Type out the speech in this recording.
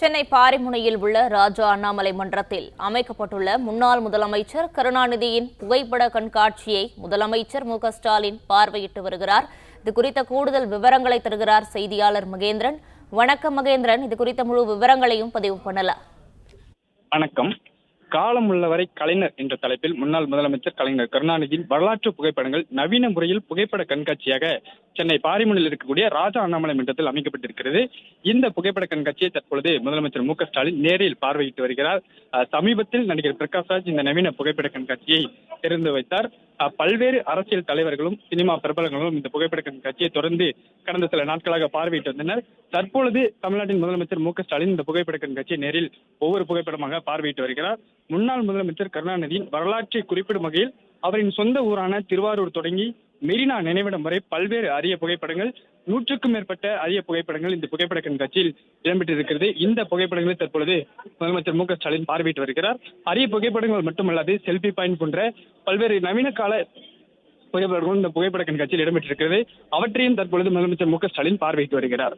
சென்னை பாரிமுனையில் உள்ள ராஜா அண்ணாமலை மன்றத்தில் அமைக்கப்பட்டுள்ள முன்னாள் முதலமைச்சர் கருணாநிதியின் புகைப்பட கண்காட்சியை முதலமைச்சர் மு.க.ஸ்டாலின் பார்வையிட்டு வருகிறார். இது குறித்த கூடுதல் விவரங்களை தருகிறார் செய்தியாளர் மகேந்திரன். வணக்கம் மகேந்திரன், இது குறித்த முழு விவரங்களையும் பதிவு பண்ணலாம். வணக்கம். காலம் உள்ளவரை கலைஞர் என்ற தலைப்பில் முன்னாள் முதலமைச்சர் கலைஞர் கருணாநிதியின் வரலாற்று புகைப்படங்கள் நவீன முறையில் புகைப்பட கண்காட்சியாக சென்னை பாரிமுனையில் இருக்கக்கூடிய ராஜா அண்ணாமலை மன்றத்தில் அமைக்கப்பட்டிருக்கிறது. இந்த புகைப்பட கண்காட்சியை தற்பொழுது முதலமைச்சர் மு.க.ஸ்டாலின் நேரில் பார்வையிட்டு வருகிறார். சமீபத்தில் நடிகர் பிரகாஷ்ராஜ் இந்த நவீன புகைப்பட கண்காட்சியை திறந்து வைத்தார். பல்வேறு அரசியல் தலைவர்களும் சினிமா பிரபலங்களும் இந்த புகைப்பட கண்காட்சியை தொடர்ந்து கடந்த சில நாட்களாக பார்வையிட்டு வந்தனர். தற்பொழுது தமிழ்நாட்டின் முதலமைச்சர் மு.க.ஸ்டாலின் இந்த புகைப்பட கண்காட்சியை நேரில் ஒவ்வொரு புகைப்படமாக பார்வையிட்டு வருகிறார். முன்னாள் முதலமைச்சர் கருணாநிதியின் வரலாற்றை குறிப்பிடும் வகையில் அவரின் சொந்த ஊரான திருவாரூர் தொடங்கி மெரினா நினைவிடம் வரை பல்வேறு அரிய புகைப்படங்கள், 100க்கும் மேற்பட்ட அரிய புகைப்படங்கள் இந்த புகைப்பட கண்காட்சியில் இடம்பெற்றிருக்கிறது. இந்த புகைப்படங்களை தற்பொழுது முதலமைச்சர் மு.க.ஸ்டாலின் பார்வையிட்டு வருகிறார். அரிய புகைப்படங்கள் மட்டுமல்லாது செல்ஃபி பாயிண்ட் போன்ற பல்வேறு நவீன கால புகைப்படங்களும் இந்த புகைப்பட கண்காட்சியில் இடம்பெற்றிருக்கிறது. அவற்றையும் தற்பொழுது முதலமைச்சர் மு.க.ஸ்டாலின் பார்வையிட்டு வருகிறார்.